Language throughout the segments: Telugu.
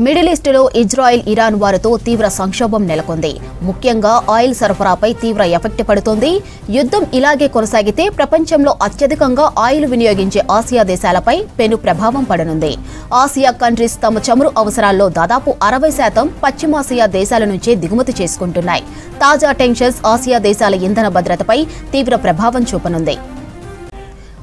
మిడిల్ ఈస్టులో ఇజ్రాయెల్ ఇరాన్ వారితో తీవ్ర సంక్షోభం నెలకొంది. ముఖ్యంగా ఆయిల్ సరఫరాపై తీవ్ర ఎఫెక్ట్ పడుతోంది. యుద్ధం ఇలాగే కొనసాగితే ప్రపంచంలో అత్యధికంగా ఆయిల్ వినియోగించే ఆసియా దేశాలపై పెను ప్రభావం పడనుంది. ఆసియా కంట్రీస్ తమ చమురు అవసరాల్లో దాదాపు 60% పశ్చిమాసియా దేశాల నుంచే దిగుమతి చేసుకుంటున్నాయి. తాజా టెన్షన్స్ ఆసియా దేశాల ఇంధన భద్రతపై తీవ్ర ప్రభావం చూపనుంది.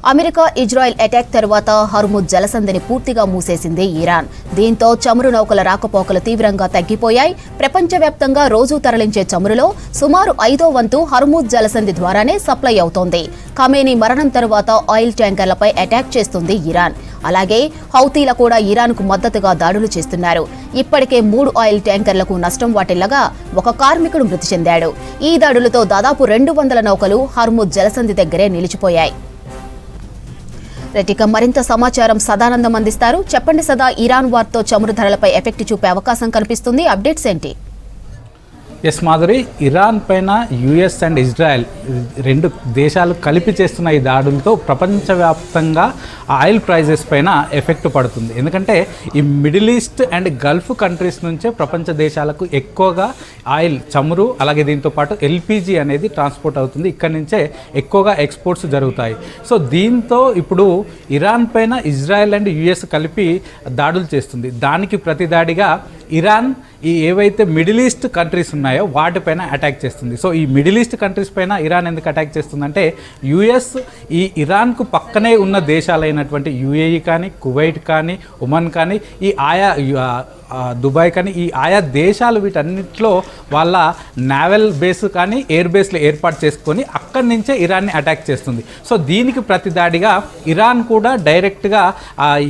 అమెరికా ఇజ్రాయెల్ అటాక్ తర్వాత హర్ముజ్ జలసంధిని పూర్తిగా మూసేసింది ఇరాన్. దీంతో చమురు నౌకల రాకపోకలు తీవ్రంగా తగ్గిపోయాయి. ప్రపంచవ్యాప్తంగా రోజూ తరలించే చమురులో సుమారు 5వ వంతు హర్ముజ్ జలసంధి ద్వారానే సప్లై అవుతోంది. ఖమేనీ మరణం తర్వాత ఆయిల్ ట్యాంకర్లపై అటాక్ చేస్తుంది ఇరాన్. అలాగే హౌతీల కూడా ఇరాన్కు మద్దతుగా దాడులు చేస్తున్నారు. ఇప్పటికే 3 ఆయిల్ ట్యాంకర్లకు నష్టం వాటిల్లగా ఒక కార్మికుడు మృతి చెందాడు. ఈ దాడులతో దాదాపు 200 నౌకలు హర్ముజ్ జలసంధి దగ్గరే నిలిచిపోయాయి. మరింత సమాచారం సదానందం అందిస్తారు. చెప్పండి సదా, ఇరాన్ వార్తో చమురు ధరలపై ఎఫెక్ట్ చూపే అవకాశం కనిపిస్తుంది. అప్డేట్స్ ఏంటి? ఎస్ మాధురి, ఇరాన్ పైన యుఎస్ అండ్ ఇజ్రాయెల్ రెండు దేశాలు కలిపి చేస్తున్న ఈ దాడులతో ప్రపంచవ్యాప్తంగా ఆయిల్ ప్రైజెస్ పైన ఎఫెక్ట్ పడుతుంది. ఎందుకంటే ఈ middle east and Gulf countries నుంచే ప్రపంచ దేశాలకు ఎక్కువగా ఆయిల్, చమురు, అలాగే దీంతో పాటు ఎల్పిజి అనేది ట్రాన్స్పోర్ట్ అవుతుంది. ఇక్కడి నుంచే ఎక్కువగా ఎక్స్పోర్ట్స్ జరుగుతాయి. సో దీంతో ఇప్పుడు ఇరాన్ పైన ఇజ్రాయెల్ అండ్ యుఎస్ కలిపి దాడులు చేస్తుంది. దానికి ప్రతిదాడిగా ఇరాన్ ఈ ఏవైతే మిడిల్ ఈస్ట్ కంట్రీస్ ఉన్నాయో వాటిపైన అటాక్ చేస్తుంది. సో ఈ మిడిల్ ఈస్ట్ కంట్రీస్ పైన ఇరాన్ ఎందుకు అటాక్ చేస్తుందంటే యుఎస్ ఈ ఇరాన్కు పక్కనే ఉన్న దేశాలైనటువంటి యుఏఈ కానీ, కువైట్ కానీ, ఒమన్ కానీ, ఈ ఆయా దుబాయ్ కానీ, ఈ ఆయా దేశాలు వీటన్నిటిలో వాళ్ళ నావల్ బేస్ కానీ ఎయిర్ బేస్లు ఏర్పాటు చేసుకొని అక్కడి నుంచే ఇరాన్ని అటాక్ చేస్తుంది. సో దీనికి ప్రతిదాడిగా ఇరాన్ కూడా డైరెక్ట్గా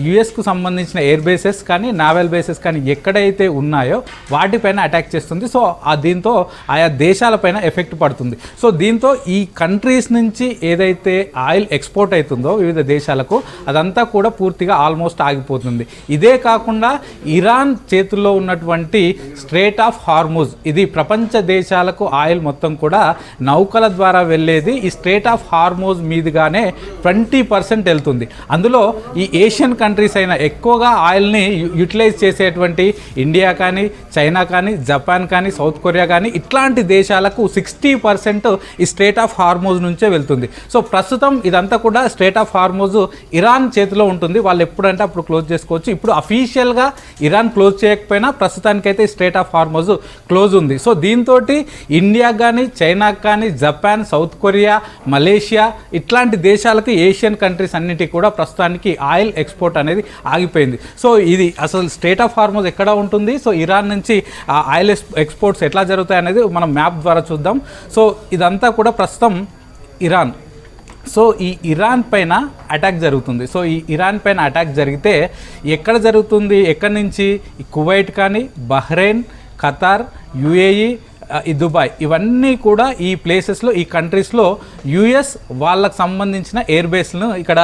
యుఎస్కు సంబంధించిన ఎయిర్ బేసెస్ కానీ, నావల్ బేసెస్ కానీ ఎక్కడైతే ఉన్నాయో వాటిపైన అటాక్ చేస్తుంది. సో దీంతో ఆయా దేశాలపైన ఎఫెక్ట్ పడుతుంది. సో దీంతో ఈ కంట్రీస్ నుంచి ఏదైతే ఆయిల్ ఎక్స్పోర్ట్ అవుతుందో వివిధ దేశాలకు, అదంతా కూడా పూర్తిగా ఆల్మోస్ట్ ఆగిపోతుంది. ఇదే కాకుండా ఇరాన్ చేతుల్లో ఉన్నటువంటి స్ట్రేట్ ఆఫ్ హార్ముజ్, ఇది ప్రపంచ దేశాలకు ఆయిల్ మొత్తం కూడా నౌకల ద్వారా వెళ్ళేది. ఈ స్ట్రేట్ ఆఫ్ హార్ముజ్ మీదుగానే 20% వెళ్తుంది. అందులో ఈ ఏషియన్ కంట్రీస్ అయినా ఎక్కువగా ఆయిల్ని యూటిలైజ్ చేసేటువంటి ఇండియా కానీ, చైనా కానీ, జపాన్ కానీ, సౌత్ కొరియా కానీ, ఇట్లాంటి దేశాలకు 60% ఈ స్ట్రేట్ ఆఫ్ హార్ముజ్ నుంచే వెళ్తుంది. సో ప్రస్తుతం ఇదంతా కూడా స్ట్రేట్ ఆఫ్ హార్ముజ్ ఇరాన్ చేతిలో ఉంటుంది. వాళ్ళు ఎప్పుడంటే అప్పుడు క్లోజ్ చేసుకోవచ్చు. ఇప్పుడు అఫీషియల్గా ఇరాన్ క్లోజ్ చేయకపోయినా ప్రస్తుతానికైతే స్ట్రేట్ ఆఫ్ హార్ముజ్ క్లోజ్ ఉంది. సో దీంతో ఇండియా కానీ, చైనా కానీ, జపాన్, సౌత్ కొరియా, మలేషియా ఇట్లాంటి దేశాలకు, ఏషియన్ కంట్రీస్ అన్నిటికీ కూడా ప్రస్తుతానికి ఆయిల్ ఎక్స్పోర్ట్ అనేది ఆగిపోయింది. సో ఇది అసలు స్ట్రేట్ ఆఫ్ హార్ముజ్ ఎక్కడ ఉంటుంది, సో ఇరాన్ నుంచి ఆయిల్ ఎక్స్పోర్ట్స్ ఎట్లా జరుగుతాయి అనేది మనం మ్యాప్ ద్వారా చూద్దాం. సో ఇదంతా కూడా ప్రస్తుతం ఇరాన్. సో ఈ ఇరాన్ పైన అటాక్ జరుగుతుంది. సో ఈ ఇరాన్ పైన అటాక్ జరిగితే ఎక్కడ జరుగుతుంది, ఎక్కడి నుంచి? కువైట్ కానీ, బహ్రెయిన్, ఖతార్, యుఏఈ, ఈ దుబాయ్, ఇవన్నీ కూడా ఈ ప్లేసెస్లో, ఈ కంట్రీస్లో యుఎస్ వాళ్ళకు సంబంధించిన ఎయిర్ బేస్లను ఇక్కడ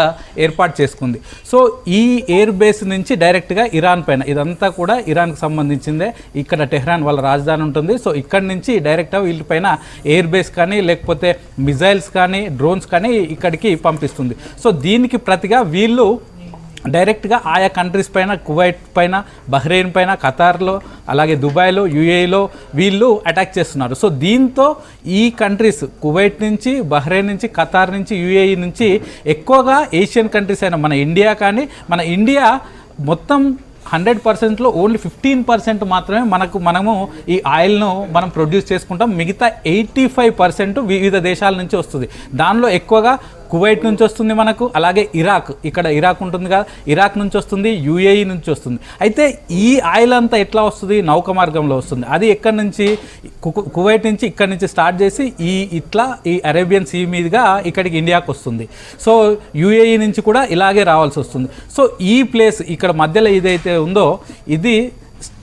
ఏర్పాటు చేసుకుంది. సో ఈ ఎయిర్ బేస్ నుంచి డైరెక్ట్గా ఇరాన్ పైన, ఇదంతా కూడా ఇరాన్కి సంబంధించిందే. ఇక్కడ టెహ్రాన్ వాళ్ళ రాజధాని ఉంటుంది. సో ఇక్కడ నుంచి డైరెక్ట్గా వీళ్ళపైన ఎయిర్ బేస్ కానీ, లేకపోతే మిజైల్స్ కానీ, డ్రోన్స్ కానీ ఇక్కడికి పంపిస్తుంది. సో దీనికి ప్రతిగా వీళ్ళు డైరెక్ట్గా ఆయా కంట్రీస్ పైన, కువైట్ పైన, బహ్రెయిన్ పైన, ఖతార్లో, అలాగే దుబాయ్లో, యుఏఈలో వీళ్ళు అటాక్ చేస్తున్నారు. సో దీంతో ఈ కంట్రీస్ కువైట్ నుంచి, బహ్రెయిన్ నుంచి, ఖతార్ నుంచి, యుఏఈ నుంచి ఎక్కువగా ఏషియన్ కంట్రీస్ అయిన మన ఇండియా కానీ, మన ఇండియా మొత్తం 100%లో ఓన్లీ 15% మాత్రమే మనము ఈ ఆయిల్ను మనం ప్రొడ్యూస్ చేసుకుంటాం. మిగతా 85% వివిధ దేశాల నుంచి వస్తుంది. దానిలో ఎక్కువగా కువైట్ నుంచి వస్తుంది మనకు, అలాగే ఇరాక్, ఇక్కడ ఇరాక్ ఉంటుంది కదా, ఇరాక్ నుంచి వస్తుంది, యుఏఈ నుంచి వస్తుంది. అయితే ఈ ఆయిల్ అంతా ఎట్లా వస్తుంది? నౌక మార్గంలో వస్తుంది. అది ఎక్కడి నుంచి? కువైట్ నుంచి ఇక్కడి నుంచి స్టార్ట్ చేసి ఈ అరేబియన్ సీ మీదుగా ఇక్కడికి ఇండియాకి వస్తుంది. సో యుఏఈ నుంచి కూడా ఇలాగే రావాల్సి వస్తుంది. సో ఈ ప్లేస్ ఇక్కడ మధ్యలో ఏదైతే ఉందో ఇది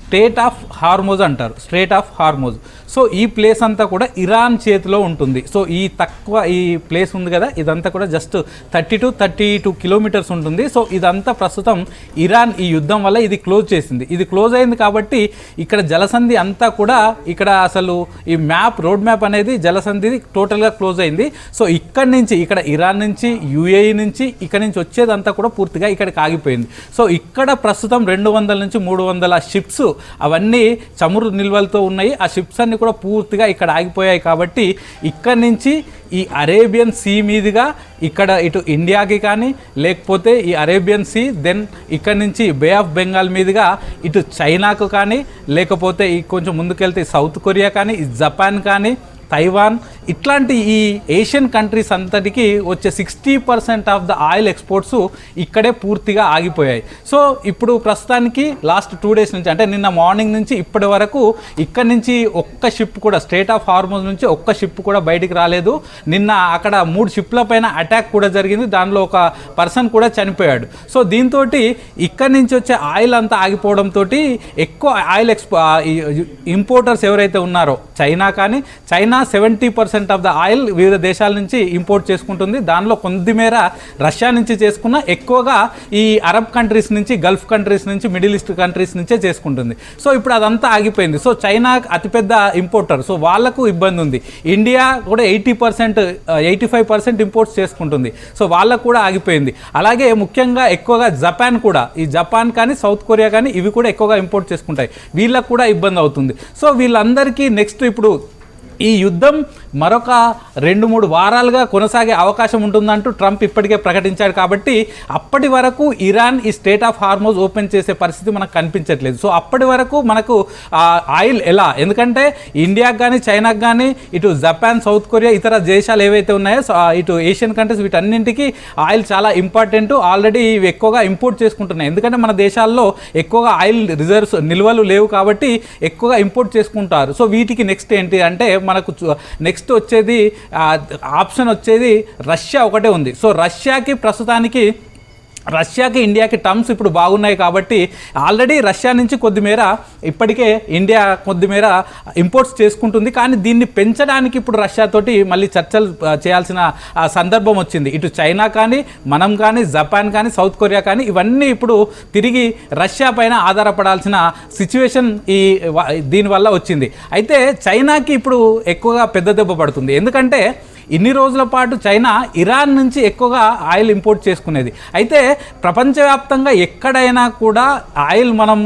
స్టేట్ ఆఫ్ హార్మోజ్ అంటారు, స్ట్రేట్ ఆఫ్ హార్మోజ్. సో ఈ ప్లేస్ అంతా కూడా ఇరాన్ చేతిలో ఉంటుంది. సో ఈ ప్లేస్ ఉంది కదా, ఇదంతా కూడా జస్ట్ 32 కిలోమీటర్స్ ఉంటుంది. సో ఇదంతా ప్రస్తుతం ఇరాన్ ఈ యుద్ధం వల్ల ఇది క్లోజ్ చేసింది. ఇది క్లోజ్ అయింది కాబట్టి ఇక్కడ జలసంధి అంతా కూడా ఇక్కడ అసలు ఈ రోడ్ మ్యాప్ అనేది జలసంధి టోటల్గా క్లోజ్ అయింది. సో ఇక్కడ ఇరాన్ నుంచి, యుఏఈ నుంచి, ఇక్కడ నుంచి వచ్చేదంతా కూడా పూర్తిగా ఇక్కడికి ఆగిపోయింది. సో ఇక్కడ ప్రస్తుతం 200 నుంచి 300 షిప్స్ అవన్నీ చమురు నిల్వలతో ఉన్నాయి. ఆ షిప్స్ అన్ని కూడా పూర్తిగా ఇక్కడ ఆగిపోయాయి. కాబట్టి ఇక్కడ నుంచి ఈ అరేబియన్ సీ మీదుగా ఇక్కడ ఇటు ఇండియాకి కానీ, లేకపోతే ఈ అరేబియన్ సీ, దెన్ ఇక్కడ నుంచి బే ఆఫ్ బెంగాల్ మీదుగా ఇటు చైనాకు కానీ, లేకపోతే ఈ కొంచెం ముందుకెళ్తే సౌత్ కొరియా కానీ, జపాన్ కానీ, తైవాన్, ఇట్లాంటి ఈ ఏషియన్ కంట్రీస్ అంతటికి వచ్చే 60% ఆఫ్ ద ఆయిల్ ఎక్స్పోర్ట్స్ ఇక్కడే పూర్తిగా ఆగిపోయాయి. సో ఇప్పుడు ప్రస్తుతానికి లాస్ట్ 2 డేస్ నుంచి, అంటే నిన్న మార్నింగ్ నుంచి ఇప్పటి వరకు ఇక్కడి నుంచి ఒక్క షిప్ కూడా, స్ట్రేట్ ఆఫ్ హార్మోజ్ నుంచి ఒక్క షిప్ కూడా బయటికి రాలేదు. నిన్న అక్కడ 3 షిప్ల పైన అటాక్ కూడా జరిగింది, దానిలో ఒక పర్సన్ కూడా చనిపోయాడు. సో దీంతో ఇక్కడి నుంచి వచ్చే ఆయిల్ అంతా ఆగిపోవడంతో ఎక్కువ ఆయిల్ ఇంపోర్టర్స్ ఎవరైతే ఉన్నారో చైనా 70% ఆఫ్ ద ఆయిల్ వివిధ దేశాల నుంచి ఇంపోర్ట్ చేసుకుంటుంది. దానిలో కొద్దిమేర రష్యా నుంచి చేసుకున్న, ఎక్కువగా ఈ అరబ్ కంట్రీస్ నుంచి, గల్ఫ్ కంట్రీస్ నుంచి, మిడిల్ ఈస్ట్ కంట్రీస్ నుంచే చేసుకుంటుంది. సో ఇప్పుడు అదంతా ఆగిపోయింది. సో చైనా అతిపెద్ద ఇంపోర్టర్, సో వాళ్ళకు ఇబ్బంది ఉంది. ఇండియా కూడా 85% ఇంపోర్ట్స్ చేసుకుంటుంది. సో వాళ్ళకు కూడా ఆగిపోయింది. అలాగే ముఖ్యంగా ఎక్కువగా జపాన్ కూడా, ఈ జపాన్ కానీ, సౌత్ కొరియా కానీ, ఇవి కూడా ఎక్కువగా ఇంపోర్ట్ చేసుకుంటాయి. వీళ్ళకు కూడా ఇబ్బంది అవుతుంది. సో వీళ్ళందరికీ నెక్స్ట్ ఇప్పుడు ఈ యుద్ధం మరొక 2-3 వారాలుగా కొనసాగే అవకాశం ఉంటుందంటూ ట్రంప్ ఇప్పటికే ప్రకటించాడు. కాబట్టి అప్పటి వరకు ఇరాన్ ఈ స్ట్రేట్ ఆఫ్ హార్మోజ్ ఓపెన్ చేసే పరిస్థితి మనకు కనిపించట్లేదు. సో అప్పటి వరకు మనకు ఆయిల్ ఎలా, ఎందుకంటే ఇండియాకి కానీ, చైనాకి కానీ, ఇటు జపాన్, సౌత్ కొరియా, ఇతర దేశాలు ఏవైతే ఉన్నాయో, ఇటు ఏషియన్ కంట్రీస్, వీటన్నింటికి ఆయిల్ చాలా ఇంపార్టెంట్. ఆల్రెడీ ఇవి ఎక్కువగా ఇంపోర్ట్ చేసుకుంటున్నాయి. ఎందుకంటే మన దేశాల్లో ఎక్కువగా ఆయిల్ రిజర్వ్స్ నిల్వలు లేవు కాబట్టి ఎక్కువగా ఇంపోర్ట్ చేసుకుంటారు. సో వీటికి నెక్స్ట్ ఏంటి అంటే మనకు నెక్స్ట్ వచ్చేది ఆప్షన్ వచ్చేది రష్యా ఒకటే ఉంది. సో రష్యాకి ఇండియాకి టర్మ్స్ ఇప్పుడు బాగున్నాయి కాబట్టి ఆల్రెడీ రష్యా నుంచి కొద్దిమేర ఇప్పటికే ఇండియా కొద్దిమేర ఇంపోర్ట్స్ చేసుకుంటుంది. కానీ దీన్ని పెంచడానికి ఇప్పుడు రష్యాతోటి మళ్ళీ చర్చలు చేయాల్సిన సందర్భం వచ్చింది. ఇటు చైనా కానీ, మనం కానీ, జపాన్ కానీ, సౌత్ కొరియా కానీ, ఇవన్నీ ఇప్పుడు తిరిగి రష్యా పైన ఆధారపడాల్సిన సిచ్యువేషన్ దీనివల్ల వచ్చింది. అయితే చైనాకి ఇప్పుడు ఎక్కువగా పెద్ద దెబ్బ పడుతుంది. ఎందుకంటే ఇన్ని రోజుల పాటు చైనా ఇరాన్ నుంచి ఎక్కువగా ఆయిల్ ఇంపోర్ట్ చేసుకునేది. అయితే ప్రపంచవ్యాప్తంగా ఎక్కడైనా కూడా ఆయిల్ మనం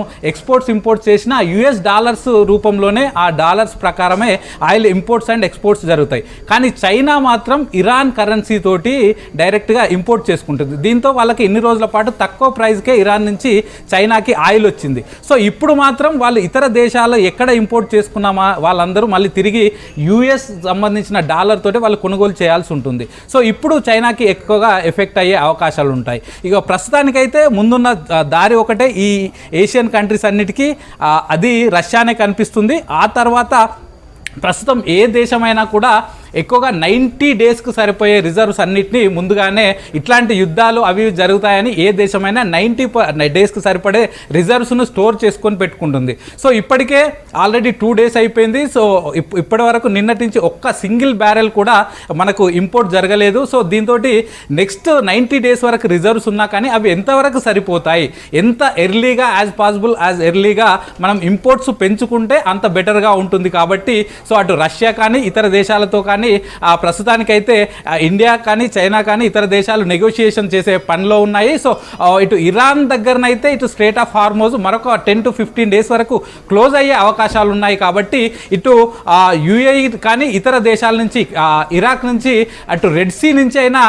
ఇంపోర్ట్స్ చేసినా US డాలర్స్ రూపంలోనే, ఆ డాలర్స్ ప్రకారమే ఆయిల్ ఇంపోర్ట్స్ అండ్ ఎక్స్పోర్ట్స్ జరుగుతాయి. కానీ చైనా మాత్రం ఇరాన్ కరెన్సీ తోటి డైరెక్ట్గా ఇంపోర్ట్ చేసుకుంటుంది. దీంతో వాళ్ళకి ఇన్ని రోజుల పాటు తక్కువ ప్రైస్కే ఇరాన్ నుంచి చైనాకి ఆయిల్ వచ్చింది. సో ఇప్పుడు మాత్రం వాళ్ళు ఇతర దేశాలు ఎక్కడ ఇంపోర్ట్ చేసుకున్నామా వాళ్ళందరూ మళ్ళీ తిరిగి US సంబంధించిన డాలర్ తోటి వాళ్ళు కొనుగోలు చేయాల్సి ఉంటుంది. సో ఇప్పుడు చైనాకి ఎక్కువగా ఎఫెక్ట్ అయ్యే అవకాశాలు ఉంటాయి. ఇక ప్రస్తుతానికైతే ముందున్న దారి ఒకటే, ఈ ఏషియన్ కంట్రీస్ అన్నిటికీ అది రష్యానే కనిపిస్తుంది. ఆ తర్వాత ప్రస్తుతం ఏ దేశమైనా కూడా ఎక్కువగా 90 డేస్కు సరిపోయే రిజర్వ్స్ అన్నిటినీ ముందుగానే, ఇట్లాంటి యుద్ధాలు అవి జరుగుతాయని ఏ దేశమైనా 90 డేస్కి సరిపడే రిజర్వ్స్ను స్టోర్ చేసుకొని పెట్టుకుంటుంది. సో ఇప్పటికే ఆల్రెడీ 2 డేస్ అయిపోయింది. సో ఇప్పటి వరకు నిన్నటి నుంచి ఒక్క సింగిల్ బ్యారెల్ కూడా మనకు ఇంపోర్ట్ జరగలేదు. సో దీంతో నెక్స్ట్ 90 డేస్ వరకు రిజర్వ్స్ ఉన్నా కానీ అవి ఎంతవరకు సరిపోతాయి, ఎంత ఎర్లీగా యాజ్ ఎర్లీగా మనం ఇంపోర్ట్స్ పెంచుకుంటే అంత బెటర్గా ఉంటుంది. కాబట్టి సో అటు రష్యా కానీ, ఇతర దేశాలతో కానీ ప్రస్తుతానికైతే ఇండియా కానీ, చైనా కానీ, ఇతర దేశాలు నెగోషియేషన్ చేసే పనిలో ఉన్నాయి. సో ఇటు ఇరాన్ దగ్గరనైతే ఇటు స్ట్రేట్ ఆఫ్ హార్మోజ్ మరొక 10 to 15 డేస్ వరకు క్లోజ్ అయ్యే అవకాశాలు ఉన్నాయి. కాబట్టి ఇటు UAE కానీ, ఇతర దేశాల నుంచి, ఇరాక్ నుంచి, అటు రెడ్ సీ నుంచి అయినా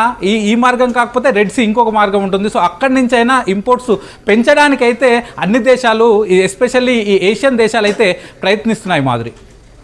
ఈ మార్గం కాకపోతే రెడ్ సీ ఇంకొక మార్గం ఉంటుంది. సో అక్కడి నుంచి అయినా ఇంపోర్ట్స్ పెంచడానికైతే అన్ని దేశాలు, ఎస్పెషల్లీ ఈ ఏషియన్ దేశాలు అయితే ప్రయత్నిస్తున్నాయి. మాధురి.